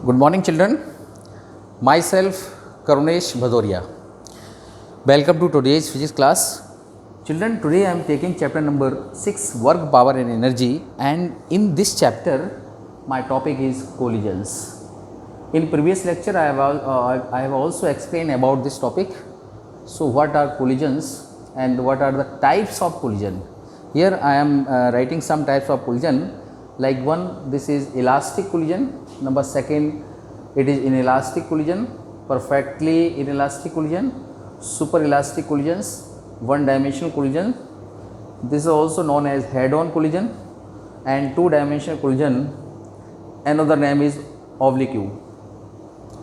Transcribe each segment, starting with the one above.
Good morning, children. Myself, Karunesh Bhadoria. Welcome to today's physics class. Children, today I am taking chapter number 6, Work, Power and Energy, and in this chapter, my topic is collisions. In previous lecture, I have also explained about this topic. So, what are collisions and what are the types of collision? Here I am writing some types of collision. Like one, this is elastic collision. Number second, it is inelastic collision, perfectly inelastic collision, super elastic collisions, one dimensional collision. This is also known as head-on collision, and two dimensional collision, another name is oblique.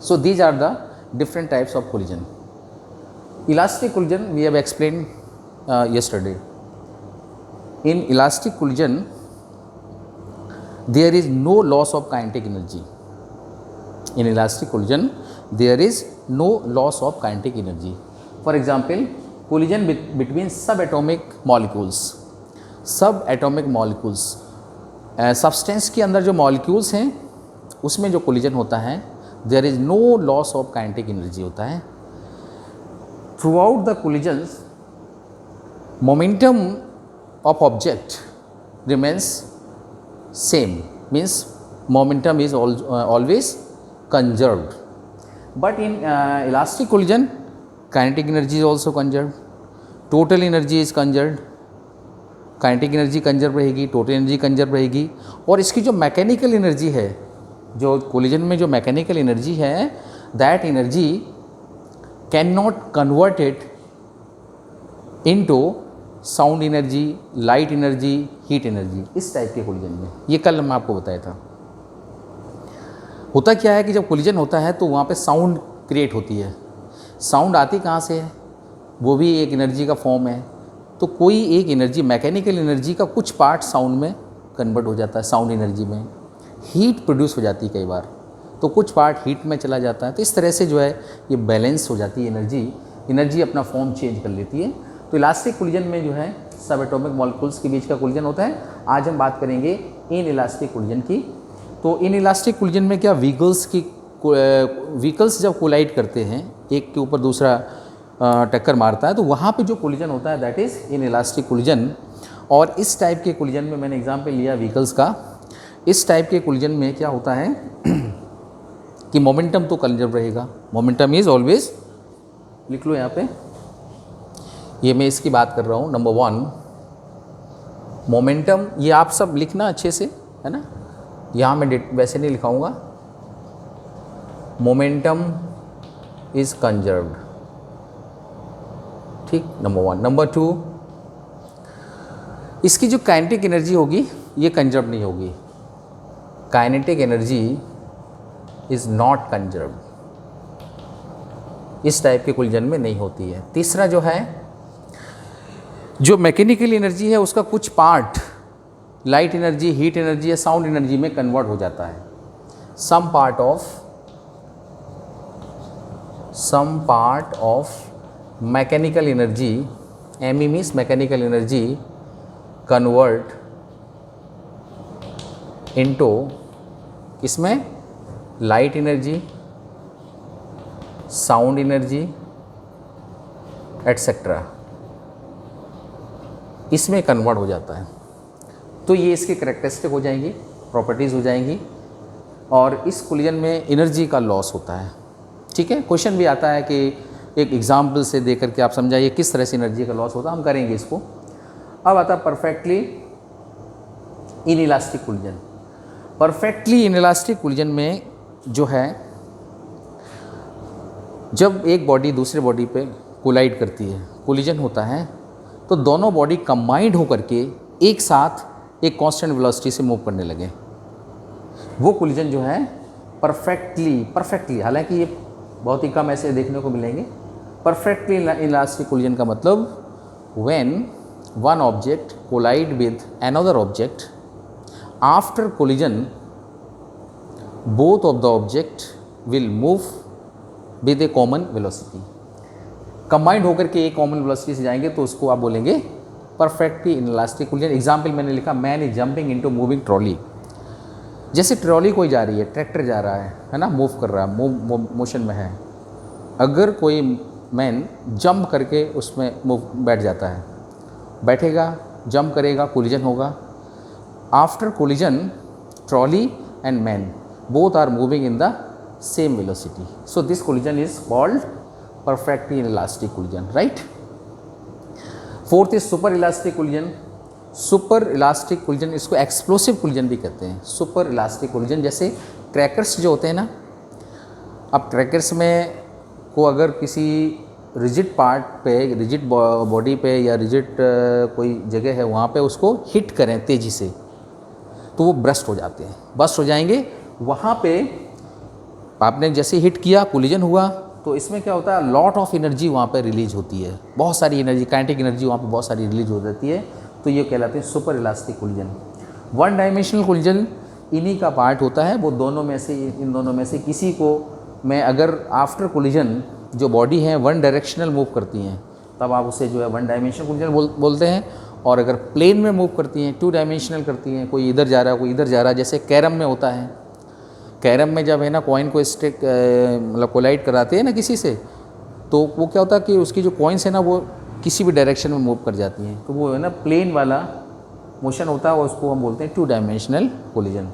So these are the different types of collision. Elastic collision we have explained yesterday. In elastic collision, there is no loss of kinetic energy. In elastic collision, there is no loss of kinetic energy. For example, collision between subatomic molecules. Subatomic molecules, substance के अंदर जो molecules हैं उसमें जो collision होता है, there is no loss of kinetic energy होता है. Throughout the collisions, momentum of object remains same, means momentum is always conserved. But in elastic collision, kinetic energy is also conserved, total energy is conserved, kinetic energy conserve रहेगी, total energy conserve रहेगी. और इसकी जो mechanical energy है, जो collision में जो mechanical energy है, that energy can not converted into sound energy, light energy, heat energy. इस टाइप के कोलिजन में, ये कल मैं आपको बताया था. होता क्या है कि जब कोलिजन होता है तो वहाँ पे साउंड क्रिएट होती है. साउंड आती कहाँ से है? वो भी एक एनर्जी का फॉर्म है. तो कोई एक एनर्जी, मैकेनिकल एनर्जी का कुछ पार्ट साउंड में कन्वर्ट हो जाता है, साउंड एनर्जी में. हीट प्रोड्यूस हो जाती है कई बार, तो कुछ पार्ट हीट में चला जाता है. तो इस तरह से जो है ये बैलेंस हो जाती है एनर्जी अपना फॉर्म चेंज कर लेती है. तो इलास्टिक कोलिजन में जो है सब एटॉमिक मॉलिक्यूल्स के बीच का कोलिजन होता है. आज हम बात करेंगे इन इलास्टिक कोलिजन की. तो इन इलास्टिक कोलिजन में क्या, व्हीकल्स जब कोलाइड करते हैं, एक के ऊपर दूसरा टक्कर मारता है, तो वहाँ पे जो कोलिजन होता है that is in elastic collision. और इस टाइप के कोलिजन में मैंने एग्जाम्पल लिया व्हीकल्स का. इस टाइप के कोलिजन में क्या होता है कि मोमेंटम तो कंजर्व रहेगा. मोमेंटम इज़ ऑलवेज, लिख लो यहाँ पे, ये मैं इसकी बात कर रहा हूँ. नंबर 1, मोमेंटम, ये आप सब लिखना अच्छे से, है ना. यहाँ मैं वैसे नहीं लिखाऊंगा. मोमेंटम इज कंजर्व्ड, ठीक, नंबर 1. नंबर 2, इसकी जो काइनेटिक एनर्जी होगी ये कंजर्व नहीं होगी. Kinetic energy is not conserved, इस टाइप के कोलिजन में नहीं होती है. तीसरा जो है, जो मैकेनिकल एनर्जी है उसका कुछ part light energy, heat energy या साउंड एनर्जी में कन्वर्ट हो जाता है. Some part of mechanical energy, m means mechanical energy, convert into इसमें light energy, sound energy etcetera, इसमें कन्वर्ट हो जाता है. तो ये इसकी कैरेक्टरिस्टिक हो जाएंगी, प्रॉपर्टीज़ हो जाएंगी. और इस कोलिजन में एनर्जी का लॉस होता है. ठीक है, क्वेश्चन भी आता है कि एक एग्जाम्पल से दे करके आप समझाइए किस तरह से एनर्जी का लॉस होता है. हम करेंगे इसको. अब आता है perfectly inelastic collision. Perfectly inelastic collision में जो है, जब एक बॉडी दूसरे बॉडी पे कोलाइड करती है, कोलिजन होता है, तो दोनों बॉडी कंबाइंड होकर के एक साथ एक कांस्टेंट वेलोसिटी से मूव करने लगे, वो कोलिजन जो है परफेक्टली, हालांकि ये बहुत ही कम ऐसे देखने को मिलेंगे. परफेक्टली इलास्टिक कोलिजन का मतलब when one object collide with another object, after collision both of the object will move with a common velocity. Combined होकर के एक कॉमन वेलोसिटी से जाएंगे तो उसको आप बोलेंगे परफेक्टली इनइलास्टिक कोलिजन. एग्जाम्पल मैंने लिखा, man is jumping into moving trolley. जैसे ट्रॉली कोई जा रही है, ट्रैक्टर जा रहा है ना, मूव कर रहा है, मोशन में है। अगर कोई मैन जंप करके उसमें बैठ जाता है, बैठेगा, जंप करेगा, कोलिजन होगा। After collision trolley and man both are moving in the same velocity, so this collision is called perfectly elastic collision, right. Fourth is super elastic collision. Super elastic collision, इसको explosive collision भी कहते हैं। Super elastic collision जैसे crackers जो होते हैं ना, अब क्रैकर्स में को अगर किसी रिजिड पार्ट पे, रिजिड बॉडी पे या रिजिड कोई जगह है वहाँ पे उसको हिट करें तेज़ी से, तो वो ब्रस्ट हो जाते हैं, बस्ट हो जाएंगे। वहाँ पे आपने जैसे हिट किया, कोलिजन हुआ, तो इसमें क्या होता है, लॉट ऑफ एनर्जी वहाँ पे रिलीज होती है, बहुत सारी एनर्जी, काइनेटिक एनर्जी वहाँ पे बहुत सारी रिलीज हो जाती है, तो ये कहलाते हैं super elastic collision. One dimensional collision इन्हीं का पार्ट होता है, वो दोनों में से, इन दोनों में से किसी को मैं अगर आफ्टर कोलिजन जो बॉडी है वन डायरेक्शनल मूव करती हैं, तब आप उसे जो है वन डायमेंशनल कोलिजन बोलते हैं। और अगर प्लेन में मूव करती हैं, टू डायमेंशनल करती हैं, कोई इधर जा रहा है, कोई इधर जा रहा है, जैसे कैरम में होता है। कैरम में जब है ना कॉइन को स्टिक मतलब कोलाइड कराते हैं ना किसी से, तो वो क्या होता है कि उसकी जो कॉइन्स है ना वो किसी भी डायरेक्शन में मूव कर जाती हैं, तो वो है ना प्लेन वाला मोशन होता है, और उसको हम बोलते हैं टू डायमेंशनल कोलिजन।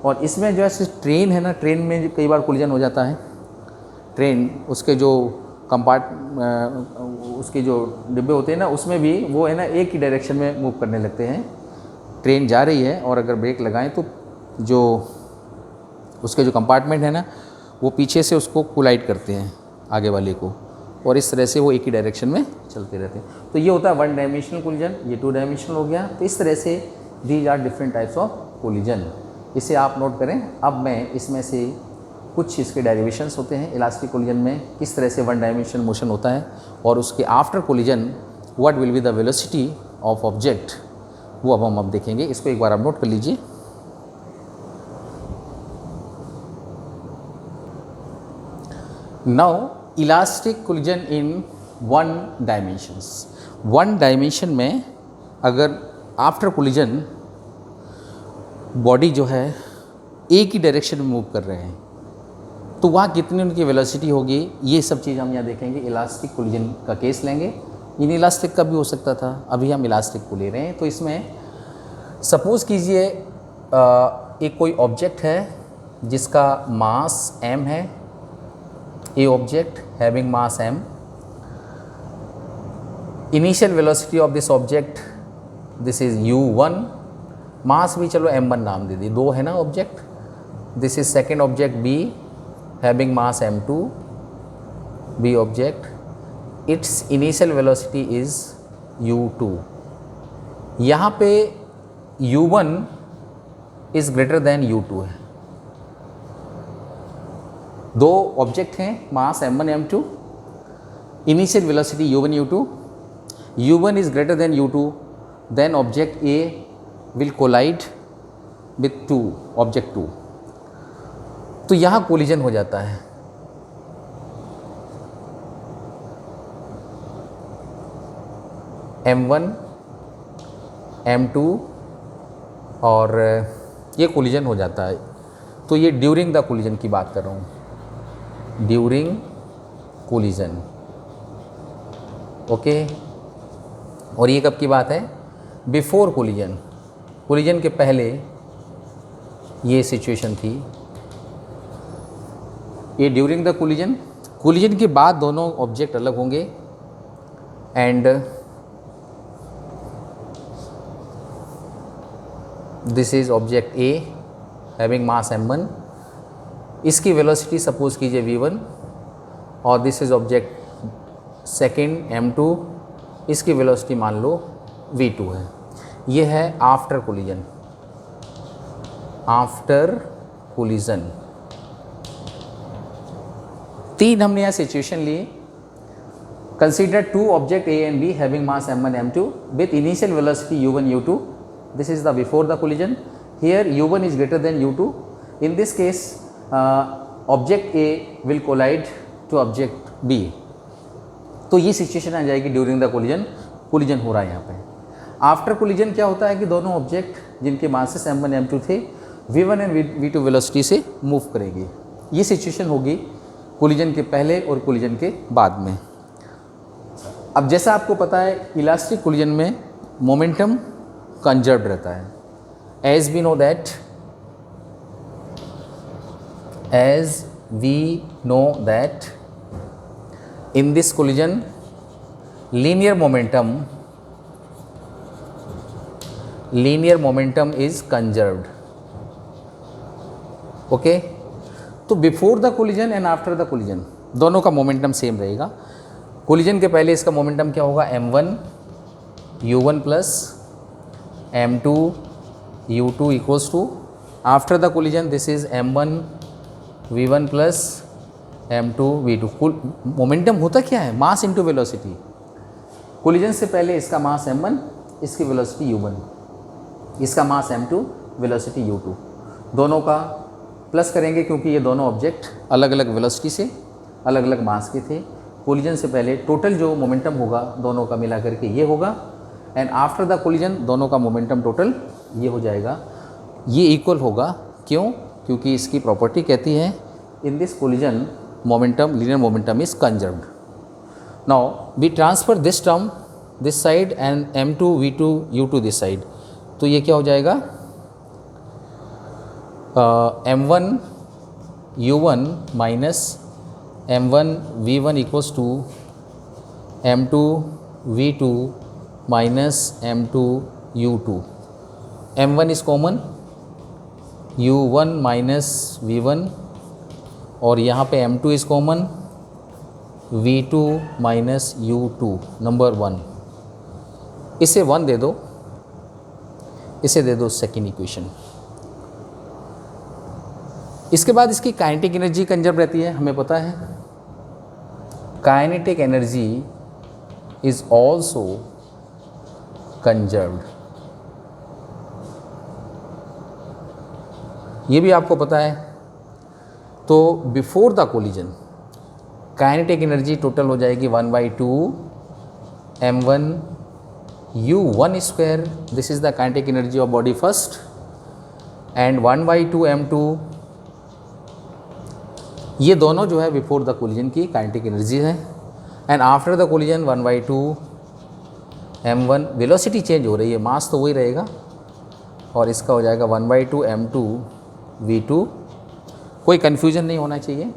और इसमें जो है ट्रेन है ना, ट्रेन में कई बार कोलिजन हो जाता है। ट्रेन उसके जो उसके जो डिब्बे होते हैं ना, उसमें भी वो है ना एक ही डायरेक्शन में मूव करने लगते हैं। ट्रेन जा रही है और अगर ब्रेक लगाएं तो जो उसके जो कंपार्टमेंट है ना, वो पीछे से उसको कोलाइड करते हैं आगे वाले को, और इस तरह से वो एक ही डायरेक्शन में चलते रहते हैं। तो ये होता है वन डायमेंशनल कोलिजन, ये टू डायमेंशनल हो गया। तो इस तरह से these are different types of collision, इसे आप नोट करें। अब मैं इसमें से कुछ इसके डेरिवेशंस होते हैं इलास्टिक कोलिजन में, किस तरह से वन डायमेंशनल मोशन होता है, और उसके after collision what will be the velocity of object, वो अब हम देखेंगे। इसको एक बार आप नोट कर लीजिए। Now elastic collision in one dimensions. One dimension में अगर आफ्टर कोलिजन बॉडी जो है एक ही डायरेक्शन में मूव कर रहे हैं, तो वहाँ कितनी उनकी वेलोसिटी होगी, ये सब चीज़ हम यहाँ देखेंगे। इलास्टिक कोलिजन का केस लेंगे, इन इलास्टिक का भी हो सकता था, अभी हम इलास्टिक को ले रहे हैं। तो इसमें सपोज़ कीजिए एक कोई ऑब्जेक्ट है जिसका मास m है, ए object having mass m, initial velocity of this object this is u1, मास भी चलो m1 नाम दे दी, दो है ना object. This is second object b having mass m2, b object, its initial velocity is u2। यहाँ पे u1 is greater than u2 है। दो ऑब्जेक्ट हैं, मास m1 m2, initial velocity u1 u2, u1 is greater than u2, then object A will collide with object 2। तो यहाँ collision हो जाता है। m1 m2 और ये कोलिजन हो जाता है। तो ये ड्यूरिंग द कोलिजन की बात कर रहा हूँ, ड्यूरिंग कोलिजन, ओके। और ये कब की बात है, बिफोर कोलिजन, कोलिजन के पहले ये सिचुएशन थी। ये ड्यूरिंग द कोलिजन, कोलिजन के बाद दोनों ऑब्जेक्ट अलग होंगे, and this is object A having mass m1, इसकी वेलोसिटी सपोज कीजिए v1, और this is object second m2, इसकी वेलोसिटी मान लो v2 है। ये है आफ्टर कोलिजन, आफ्टर कोलिजन। तीन हमने यहाँ सिचुएशन ली। Consider two object A and B having mass m1 m2 with initial velocity u1 u2, this is the before the collision. Here u1 is greater than u2, in this case object A will collide to object B. तो ये situation आ जाएगी during the collision, collision हो रहा है यहाँ पे। After collision क्या होता है कि दोनों ऑब्जेक्ट जिनके मासेस m1 m2 थे, v1 एंड v2 वेलोसिटी से मूव करेगी। ये सिचुएशन होगी कोलिजन के पहले और कोलिजन के बाद में। अब जैसा आपको पता है इलास्टिक कोलिजन में मोमेंटम कंजर्व्ड रहता है। As we know that in this collision linear momentum is conserved. Okay तो before the collision and after the collision दोनों का मोमेंटम सेम रहेगा। कोलिजन के पहले इसका मोमेंटम क्या होगा, m1 u1 plus m2 u2 equals to, after the collision this is m1 v1 plus m2 v2। Momentum होता क्या है, मास इंटू वेलोसिटी। कोलिजन से पहले इसका मास m1, इसकी वेलोसिटी u1, इसका मास m2, वेलोसिटी u2, दोनों का प्लस करेंगे क्योंकि ये दोनों ऑब्जेक्ट अलग अलग वेलोसिटी से अलग अलग मास के थे। कोलिजन से पहले टोटल जो मोमेंटम होगा दोनों का मिला करके ये होगा, एंड आफ्टर द कोलिजन दोनों का मोमेंटम टोटल ये हो जाएगा। ये इक्वल होगा, क्यों, क्योंकि इसकी प्रॉपर्टी कहती है in this collision momentum, linear momentum is conserved. Now we transfer this term this side and m2 v2 u2 this side, तो ये क्या हो जाएगा, m1 u1 minus m1 v1 equals to m2 v2 minus m2 u2। m1 is common, u1 minus v1, और यहाँ पे m2 is common, v2 minus u2 number 1। इसे 1 दे दो, इसे दे दो सेकेंड इक्वेशन। इसके बाद इसकी काइनेटिक एनर्जी कंजर्व रहती है, हमें पता है kinetic energy is also conserved, ये भी आपको पता है। तो before the collision kinetic energy total हो जाएगी 1/2 m1 u1 square, this is the kinetic energy of body first, and 1/2 m2, ये दोनों जो है बिफोर द कोलिजन की काइनेटिक एनर्जी है, and after the collision 1/2 m1, velocity change हो रही है, मास तो वही रहेगा, और इसका हो जाएगा 1/2 m2 v2। कोई कन्फ्यूजन नहीं होना चाहिए।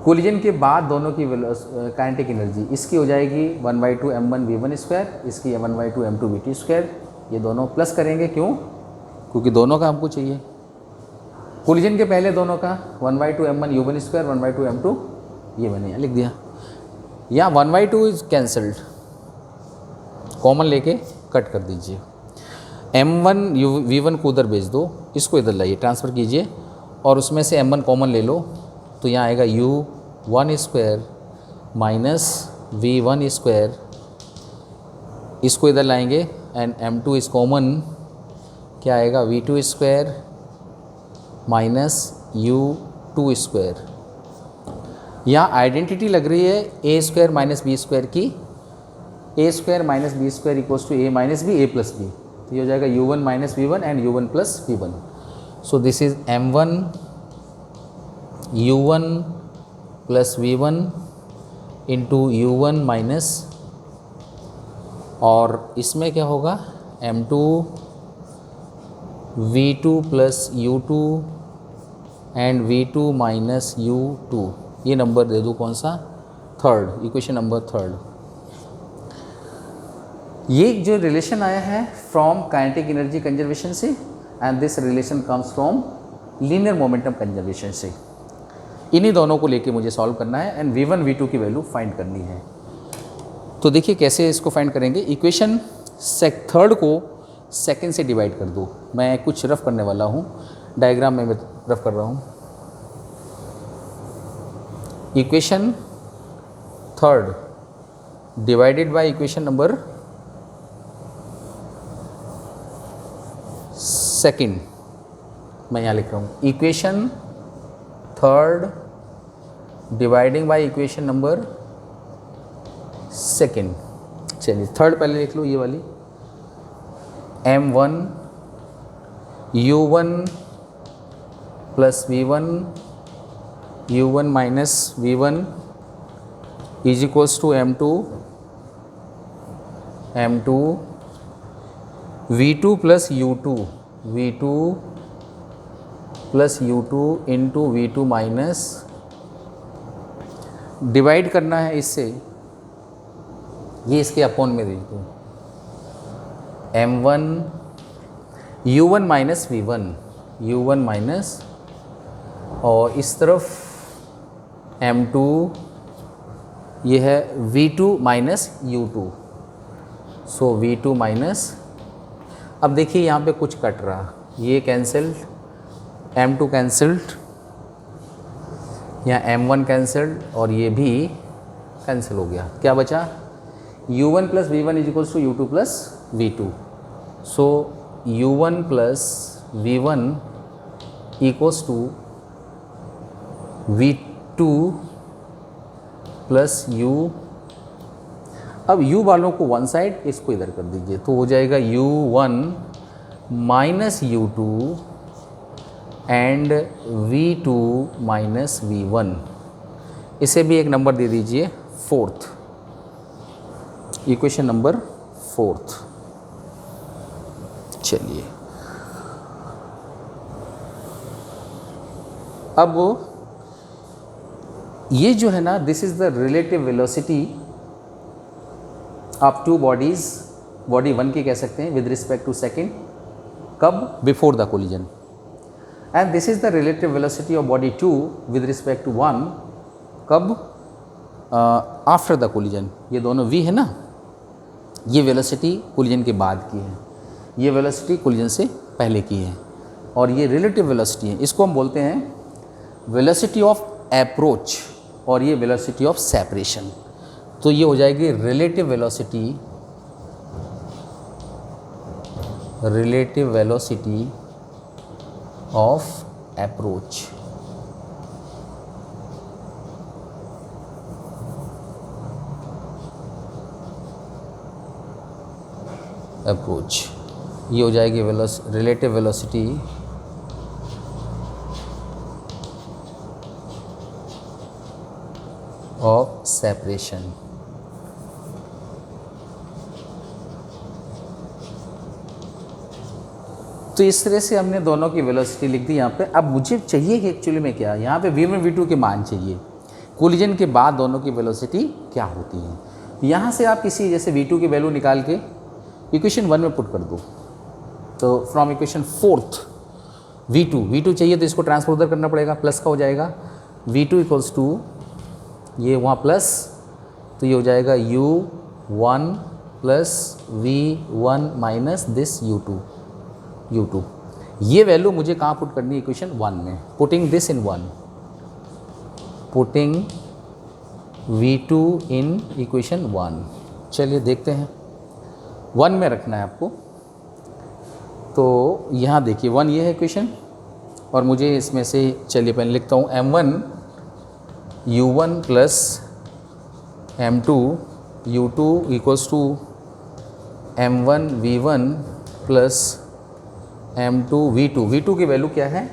कोलिजन के बाद दोनों की काइनेटिक एनर्जी इसकी हो जाएगी 1/2 m1 v1 स्क्वायर, इसकी 1/2 m2 v2 स्क्वायर, ये दोनों प्लस करेंगे, क्यों, क्योंकि दोनों का हमको चाहिए। कोलिजन के पहले दोनों का 1/2 m1 u1 स्क्वायर, 1/2 m2, ये मैंने यहाँ लिख दिया। यहाँ 1/2 इज कैंसल्ड, कॉमन लेके कट कर दीजिए। m1 v1 को उधर भेज दो, इसको इधर लाइए, ट्रांसफ़र कीजिए, और उसमें से m1 कॉमन ले लो, तो यहाँ आएगा u1 square minus v1 square, इसको इधर लाएंगे, एंड m2 इज कॉमन, क्या आएगा v2 square minus u2 square. यहाँ आइडेंटिटी लग रही है a square minus B square की, a square minus B square equals to a minus B, a plus B, तो ये हो जाएगा u1 minus v1 and u1 plus v1। So this is m1 u1 plus v1 into u1 minus, और इसमें क्या होगा m2 v2 plus u2 and v2 minus u2। ये number दे दूँ कौन सा, थर्ड, इक्वेशन नंबर थर्ड। ये जो रिलेशन आया है फ्रॉम काइनेटिक एनर्जी कंजर्वेशन से, and this relation comes from linear momentum conservation से। इन्हीं दोनों को लेके मुझे सॉल्व करना है, एंड v1 v2 की वैल्यू फाइंड करनी है। तो देखिए कैसे इसको फाइंड करेंगे। इक्वेशन थर्ड को सेकंड से डिवाइड कर दो। मैं कुछ रफ करने वाला हूँ, डायग्राम में मैं रफ कर रहा हूँ। Equation third divided by equation number second, मैं यहाँ लिख रहा हूँ equation third dividing by equation number second. चलिए थर्ड पहले लिख लो, ये वाली m1 U1 plus V1 U1 minus V1 is equals to M2 V2 plus U2 into V2 minus, divide करना है इससे, ये इसके अपोन में दे दो, M1 U1 minus V1 U1 minus, और इस तरफ M2 ये है V2 माइनस U2, सो V2 माइनस, अब देखिए यहाँ पे कुछ कट रहा, ये कैंसल्ड, M2 कैंसल्ड, यहाँ M1 कैंसल्ड और ये भी कैंसिल हो गया, क्या बचा U1 plus V1 is equals to U2 plus V2, so U1 plus V1 equals to V2 plus U, अब U वालों को वन साइड, इसको इधर कर दीजिए, तो हो जाएगा U1 minus U2 and V2 minus V1, इसे भी एक नंबर दे दीजिए, फोर्थ, इक्वेशन नंबर फोर्थ। चलिए अब ये जो है ना, this is the relative velocity of two bodies, body one की कह सकते हैं विद रिस्पेक्ट टू सेकेंड, कब, before the collision, and this is the relative velocity of body two with respect to one, कब, आफ्टर द कोलिजन। ये दोनों v है ना, ये वेलोसिटी कोलिजन के बाद की है, ये वेलोसिटी कोलिजन से पहले की है, और ये रिलेटिव वेलोसिटी है, इसको हम बोलते हैं वेलोसिटी ऑफ अप्रोच और ये वेलोसिटी ऑफ सेपरेशन। तो ये हो जाएगी रिलेटिव वेलोसिटी ऑफ अप्रोच। ये हो जाएगी रिलेटिव वेलोसिटी ऑफ सेपरेशन। तो इस तरह से हमने दोनों की वेलोसिटी लिख दी यहाँ पे। अब मुझे चाहिए कि एक्चुअली में क्या, यहाँ पे V1 V2 के मान चाहिए, कोलिजन के बाद दोनों की वेलोसिटी क्या होती है। यहाँ से आप किसी जैसे V2 की वैल्यू निकाल के इक्वेशन 1 में पुट कर दो, तो फ्रॉम इक्वेशन फोर्थ V2 चाहिए तो इसको ट्रांसफर उधर करना पड़ेगा, प्लस का हो जाएगा V2 इक्वल्स टू, ये वहाँ प्लस, तो ये हो जाएगा U1 plus V1 minus this U2। ये वैल्यू मुझे कहाँ पुट करनी है, इक्वेशन 1 में, putting this in 1, putting V2 in equation 1। चलिए देखते हैं, 1 में रखना है आपको। तो यहाँ देखिए 1 ये है इक्वेशन, और मुझे इसमें से, चलिए पहले लिखता हूँ, M1 U1 plus M2 U2 equals to M1 V1 plus M2 V2 की वैल्यू क्या है,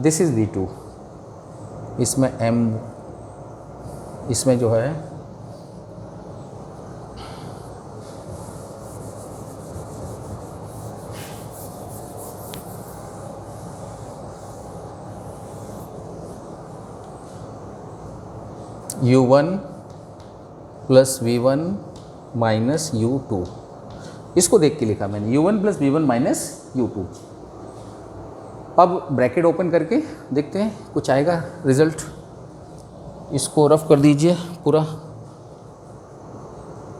दिस इज़ V2, इसमें जो है U1 plus V1 minus U2, इसको देख के लिखा मैंने, U1 plus V1 minus U2। अब ब्रैकेट ओपन करके देखते हैं कुछ आएगा रिजल्ट। इसको रफ कर दीजिए पूरा,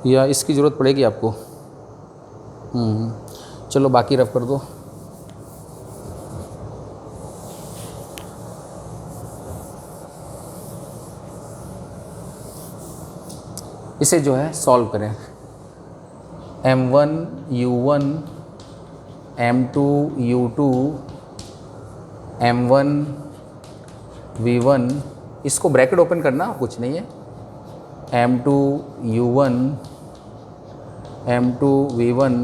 या इसकी ज़रूरत पड़ेगी आपको, चलो बाकी रफ कर दो। इसे जो है सॉल्व करें, M1 U1 M2 U2 M1 V1, इसको ब्रैकेट ओपन करना, कुछ नहीं है, M2 U1 M2 V1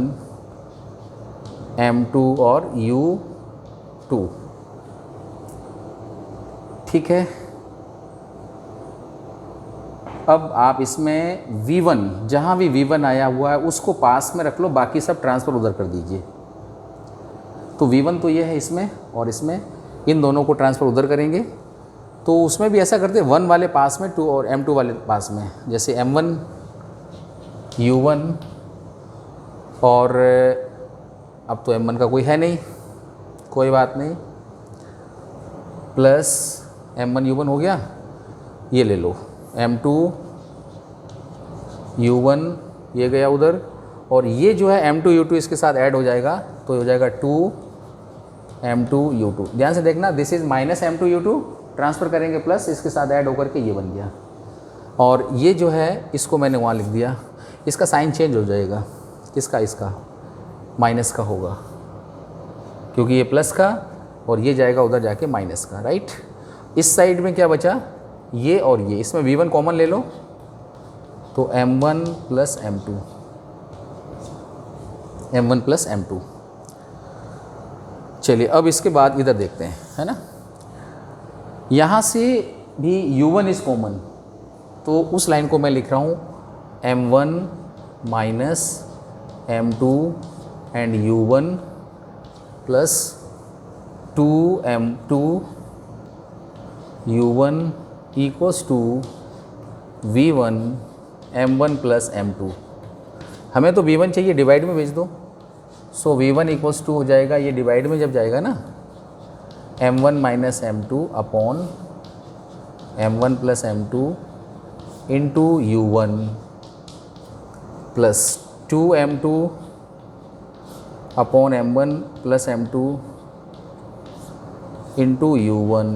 M2 और 2। ठीक है, अब आप इसमें V1, जहाँ भी V1 आया हुआ है उसको पास में रख लो, बाकी सब ट्रांसफ़र उधर कर दीजिए। तो V1 तो ये है इसमें, और इसमें इन दोनों को ट्रांसफ़र उधर करेंगे। तो उसमें भी ऐसा करते हैं, 1 वाले पास में 2 और M2 वाले पास में, जैसे M1 U1, और अब तो M1 का कोई है नहीं, कोई बात नहीं, प्लस M1 U1 हो गया, ये ले लो M2 U1, ये गया उधर, और ये जो है M2 U2 इसके साथ ऐड हो जाएगा, तो हो जाएगा 2 M2 U2। ध्यान से देखना, this is minus M2 U2, transfer करेंगे प्लस, इसके साथ ऐड होकर के ये बन गया, और ये जो है इसको मैंने वहाँ लिख दिया, इसका साइन चेंज हो जाएगा, किसका, इसका माइनस का होगा, क्योंकि ये प्लस का और ये जाएगा उधर जाके माइनस का, राइट। इस साइड में क्या बचा, ये और ये, इसमें V1 कॉमन ले लो, तो M1 plus M2, M1 plus M2। चलिए अब इसके बाद इधर देखते हैं, है ना, यहाँ से भी U1 इज़ कॉमन, तो उस लाइन को मैं लिख रहा हूँ M1 minus M2 and U1 plus 2M2 U1 equals to V1 M1 plus M2। हमें तो V1 चाहिए, डिवाइड में भेज दो, सो V1 इक्वल्स टू हो जाएगा, ये डिवाइड में जब जाएगा ना, M1 minus M2 upon M1 plus M2 into U1 plus 2M2 upon M1 plus M2 into U1,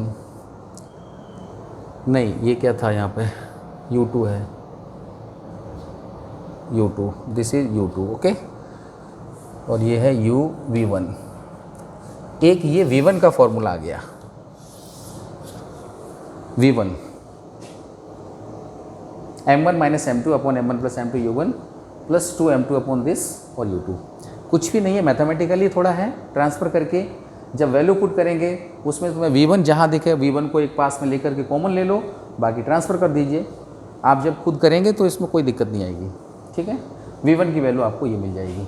नहीं ये क्या था यहाँ पे, U2 है, U2, this is U2, okay, और ये है V1। एक ये V1 का फॉर्मूला आ गया, V1 M1 minus M2 upon M1 plus M2 U1 plus 2M2 upon this और U2। कुछ भी नहीं है, मैथमेटिकली थोड़ा है, ट्रांसफ़र करके जब वैल्यू पुट करेंगे उसमें तुम्हें V1 जहाँ दिखे V1 को एक पास में लेकर के कॉमन ले लो, बाकी ट्रांसफ़र कर दीजिए। आप जब खुद करेंगे तो इसमें कोई दिक्कत नहीं आएगी, ठीक है। V1 की वैल्यू आपको ये मिल जाएगी।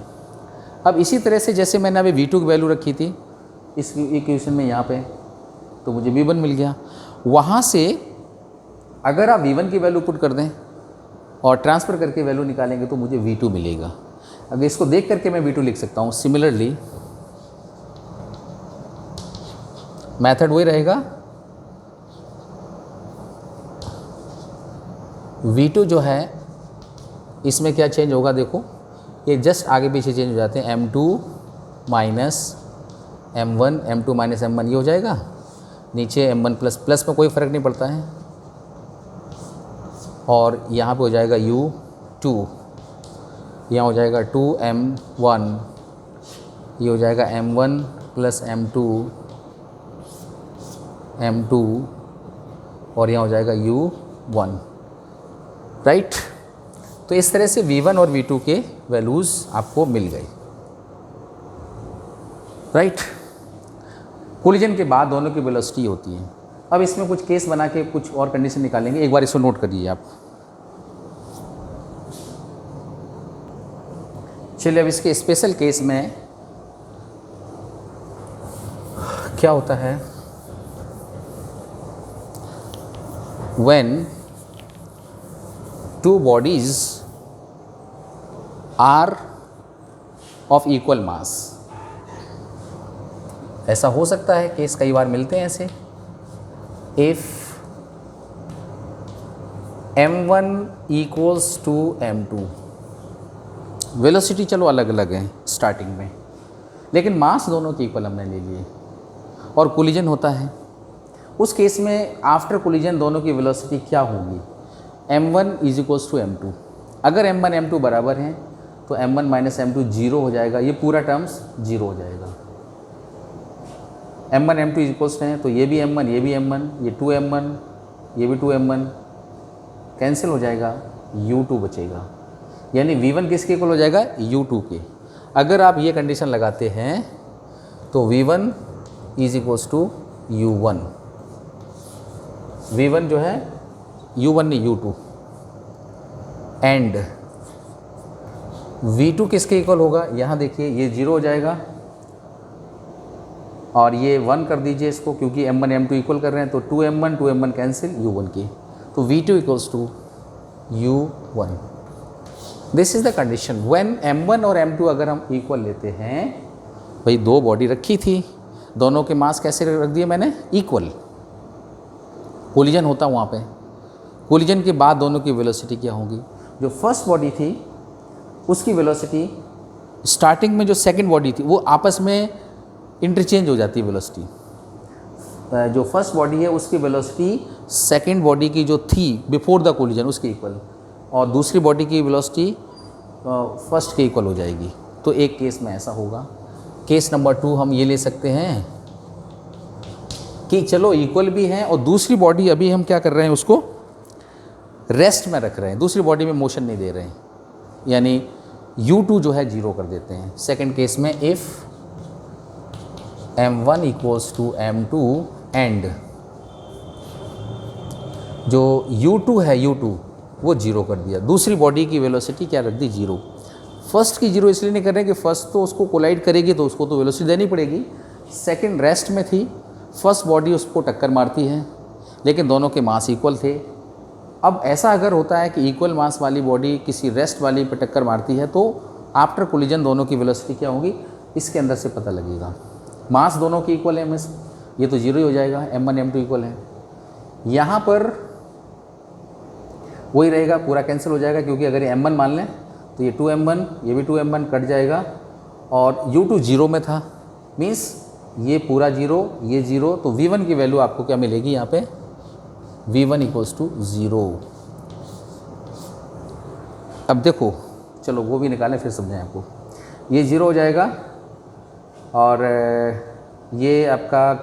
अब इसी तरह से जैसे मैंने अभी V2 की वैल्यू रखी थी इस इक्वेशन में यहाँ पे, तो मुझे V1 मिल गया। वहाँ से अगर आप V1 की वैल्यू पुट कर दें और ट्रांसफ़र करके वैल्यू निकालेंगे तो मुझे V2 मिलेगा। अगर इसको देख करके मैं V2 लिख सकता हूँ। सिमिलरली मेथड वही रहेगा, V2 जो है इसमें क्या चेंज होगा, देखो ये जस्ट आगे पीछे चेंज हो जाते हैं, M2 minus M1, M2 minus M1 ये हो जाएगा, नीचे M1 प्लस, प्लस में कोई फ़र्क नहीं पड़ता है, और यहाँ पे हो जाएगा U2, यहाँ हो जाएगा 2M1, ये हो जाएगा M1 प्लस M2 और यहाँ हो जाएगा U1, राइट। तो इस तरह से V1 और V2 के वैल्यूज़ आपको मिल गए, राइट। कोलिजन के बाद दोनों की वेलोसिटी होती है। अब इसमें कुछ केस बना के कुछ और कंडीशन निकालेंगे, एक बार इसको नोट करिए आप। चलिए अब इसके स्पेशल केस में क्या होता है, when two bodies are of equal mass। ऐसा हो सकता है, केस कई बार मिलते हैं ऐसे। if m1 equals to m2, velocity चलो अलग अलग है स्टार्टिंग में, लेकिन मास दोनों के इक्वल हमने ले लिए और कोलिजन होता है। उस केस में आफ्टर कोलिजन दोनों की वेलोसिटी क्या होगी, m1 is equals to m2। अगर m1 m2 बराबर हैं तो m1 माइनस m2 जीरो हो जाएगा, ये पूरा टर्म्स जीरो हो जाएगा। m1 m2 इज इक्वल्स हैं तो ये भी m1 ये भी m1, ये 2m1 ये भी 2m1 कैंसिल हो जाएगा, u2 बचेगा, यानी v1 किसके इक्वल हो जाएगा, u2 के। अगर आप ये कंडीशन लगाते हैं तो v1 is equals to U1, V1 जो है U1 नहीं U2, एंड V2 किसके इक्वल होगा, यहाँ देखिए ये 0 हो जाएगा और ये 1 कर दीजिए इसको, क्योंकि M1 M2 इक्वल कर रहे हैं तो 2M1 कैंसिल U1 की, तो V2 equals to U1। This is the condition when M1 और M2 अगर हम इक्वल लेते हैं। भाई दो बॉडी रखी थी, दोनों के मास कैसे रख दिए मैंने, इक्वल। कोलिजन होता वहाँ पे, कोलिजन के बाद दोनों की वेलोसिटी क्या होगी, जो फर्स्ट बॉडी थी उसकी वेलोसिटी स्टार्टिंग में जो सेकंड बॉडी थी वो आपस में इंटरचेंज हो जाती है वेलोसिटी। जो फर्स्ट बॉडी है उसकी वेलोसिटी सेकंड बॉडी की जो थी बिफोर द कोलिजन उसके इक्वल, और दूसरी बॉडी की वेलोसिटी फर्स्ट के इक्वल हो जाएगी। तो एक केस में ऐसा होगा। केस नंबर 2 हम ये ले सकते हैं कि चलो इक्वल भी हैं और दूसरी बॉडी अभी हम क्या कर रहे हैं, उसको रेस्ट में रख रहे हैं, दूसरी बॉडी में मोशन नहीं दे रहे हैं, यानी U2 जो है 0 कर देते हैं। सेकंड केस में if M1 equals to M2 and जो U2 है U2 वो 0 कर दिया, दूसरी बॉडी की वेलोसिटी क्या रख दी, 0। फर्स्ट की 0 इसलिए नहीं कर रहे हैं कि फर्स्ट तो उसको कोलाइड करेगी तो उसको तो वेलोसिटी देनी पड़ेगी, सेकंड रेस्ट में थी, फर्स्ट बॉडी उसको टक्कर मारती है, लेकिन दोनों के मास इक्वल थे। अब ऐसा अगर होता है कि इक्वल मास वाली बॉडी किसी रेस्ट वाली पर टक्कर मारती है तो आफ्टर कोलिजन दोनों की वेलोसिटी क्या होगी, इसके अंदर से पता लगेगा। मास दोनों की इक्वल है, मिस ये तो 0 ही हो जाएगा, M1 M2 इक्वल है। यहाँ पर वही रहेगा, पूरा कैंसिल हो जाएगा, क्योंकि अगर ये M1 मान लें तो ये 2M1, ये भी 2M1 कट जाएगा, और U2 0 में था, मीन्स ये पूरा 0, ये 0, तो V1 की वैल्यू आपको क्या मिलेगी यहाँ पे, V1 इक्वल्स टू 0। अब देखो, चलो वो भी निकालें फिर समझाएं आपको। ये 0 हो जाएगा और ये आपका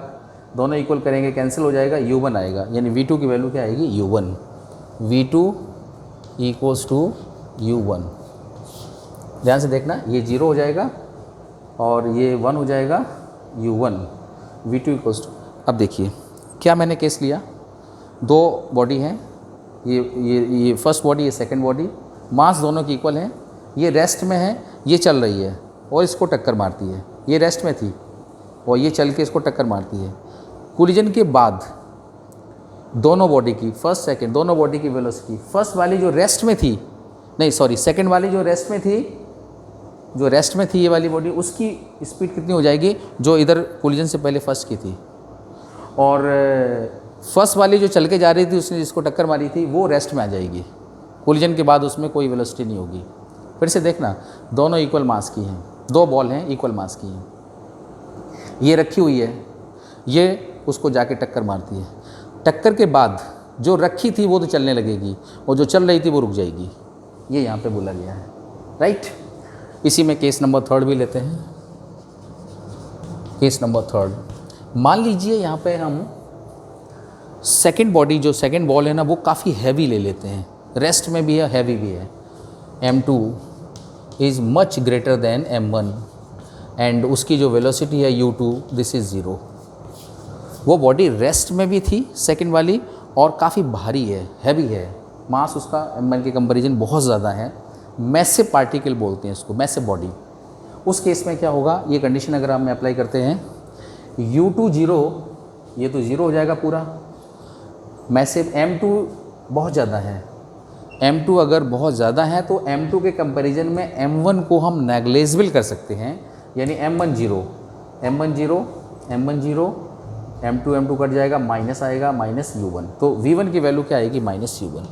दोनों इक्वल करेंगे, कैंसिल हो जाएगा, U1 आएगा, यानी V2 की वैल्यू क्या आएगी, U1। V2 equals to U1। ध्यान से देखना, ये 0 हो जाएगा और ये 1 हो जाएगा, U1। V2 इक्वल्स टू, अब देखिए क्या मैंने केस लिया, दो बॉडी हैं, ये फर्स्ट बॉडी, ये सेकंड बॉडी, मास दोनों की इक्वल है, ये रेस्ट में है, ये चल रही है और इसको टक्कर मारती है, ये रेस्ट में थी और ये चल के इसको टक्कर मारती है। कोलिजन के बाद दोनों बॉडी की, फर्स्ट सेकंड दोनों बॉडी की वेलोसिटी, फर्स्ट वाली जो रेस्ट में थी, नहीं सॉरी, सेकंड वाली जो रेस्ट में थी, जो रेस्ट में थी ये वाली बॉडी, उसकी स्पीड कितनी हो जाएगी, जो इधर कोलिजन से पहले फर्स्ट की थी, और फर्स्ट वाली जो चल के जा रही थी उसने जिसको टक्कर मारी थी वो रेस्ट में आ जाएगी। कोलिजन के बाद उसमें कोई वेलोसिटी नहीं होगी। फिर से देखना, दोनों इक्वल मास की हैं, दो बॉल हैं इक्वल मास की हैं, ये रखी हुई है, ये उसको जाके टक्कर मारती है, टक्कर के बाद जो रखी थी वो तो चलने लगेगी और जो चल रही थी वो रुक जाएगी, ये यहाँ पे बोला गया है, राइट। इसी में केस नंबर 3 भी लेते हैं। केस नंबर 3, मान लीजिए यहाँ पे हम सेकंड बॉडी, जो सेकंड बॉल है ना, वो काफ़ी हैवी ले लेते हैं, रेस्ट में भी है, हैवी भी है। M2 is much greater than M1 and उसकी जो वेलोसिटी है U2, दिस इज़ 0। वो बॉडी रेस्ट में भी थी सेकंड वाली और काफ़ी भारी है, हैवी है, मास उसका M1 के कंपैरिजन बहुत ज़्यादा है, मैसिव पार्टिकल बोलते हैं इसको, मैसिव बॉडी। उस केस में क्या होगा, ये कंडीशन अगर हम अप्लाई करते हैं, U2 0, ये तो 0 हो जाएगा पूरा, मैसिव M2 बहुत ज़्यादा है, M2 अगर बहुत ज़्यादा है तो M2 के कंपैरिजन में M1 को हम नेग्लेजिबल कर सकते हैं, यानी M1 0, M1 0, M1 0, M2 cut जाएगा, माइनस आएगा, माइनस U1, तो V1 की वैल्यू क्या आएगी, minus U1।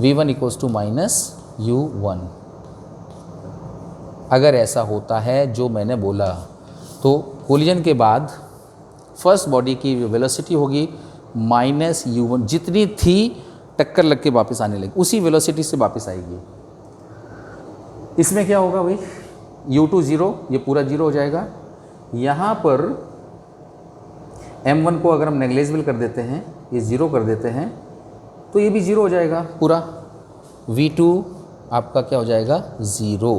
V1 equals to minus U1। अगर ऐसा होता है जो मैंने बोला तो कोलिजन के बाद फर्स्ट बॉडी की वेलोसिटी होगी माइनस U1, जितनी थी टक्कर लग के वापस आने लगी उसी वेलोसिटी से वापस आएगी। इसमें क्या होगा भाई, U2 0, ये पूरा 0 हो जाएगा। यहाँ पर M1 को अगर हम नेग्लेजिबल कर देते हैं, ये 0 कर देते हैं, तो ये भी 0 हो जाएगा पूरा। V2 आपका क्या हो जाएगा, 0।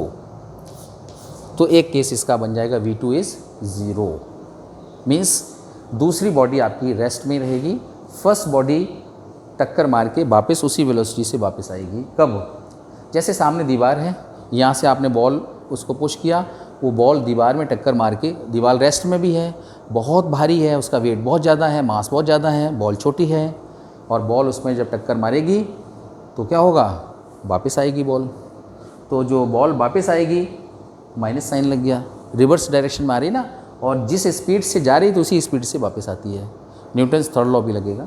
तो एक केस इसका बन जाएगा, V2 इज़ 0, मीन्स दूसरी बॉडी आपकी रेस्ट में रहेगी, फर्स्ट बॉडी टक्कर मार के वापस उसी वेलोसिटी से वापस आएगी। कब? जैसे सामने दीवार है, यहाँ से आपने बॉल उसको पुश किया, वो बॉल दीवार में टक्कर मार के, दीवार रेस्ट में भी है, बहुत भारी है, उसका वेट बहुत ज़्यादा है, मास बहुत ज़्यादा है, बॉल छोटी है, और बॉल उसमें जब टक्कर मारेगी तो क्या होगा? वापस आएगी बॉल। तो जो बॉल वापस आएगी, माइनस साइन लग गया, रिवर्स डायरेक्शन में आ रही ना, और जिस स्पीड से जा रही तो उसी स्पीड से वापस आती है। न्यूटन्स थर्ड लॉ भी लगेगा,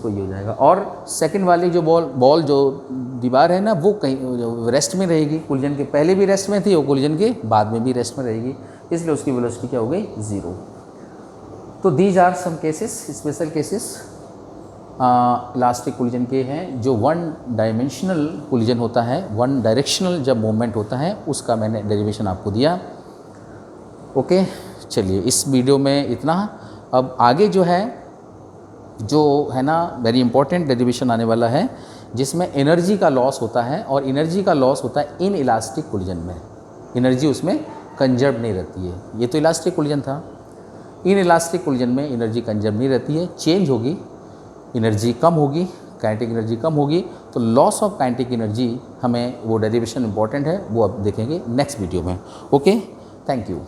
तो ये हो जाएगा। और सेकंड वाली जो बॉल जो दीवार है ना, वो कहीं रेस्ट में रहेगी, कोलिजन के पहले भी रेस्ट में थी, वो कोलिजन के बाद में भी रेस्ट में रहेगी, इसलिए उसकी वेलोसिटी क्या हो गई? 0। तो these are some cases, special cases elastic collision के हैं, जो वन डायमेंशनल कोलिजन होता है, वन डायरेक्शनल जब मूवमेंट होता है, उसका मैंने डेरिवेशन आपको दिया। ओके, चलिए इस वीडियो में इतना। अब आगे जो है ना वेरी इंपॉर्टेंट डेरिवेशन आने वाला है, जिसमें एनर्जी का लॉस होता है, और एनर्जी का लॉस होता है इन इलास्टिक कोलिजन में। एनर्जी उसमें कंजर्व नहीं रहती है। ये तो इलास्टिक कोलिजन था, इन इलास्टिक कोलिजन में एनर्जी कंजर्व नहीं रहती है, चेंज होगी, एनर्जी कम होगी, काइनेटिक एनर्जी कम होगी। तो लॉस ऑफ काइनेटिक एनर्जी, हमें वो डेरिवेशन इंपॉर्टेंट है, वो अब देखेंगे नेक्स्ट वीडियो में। Okay, thank you.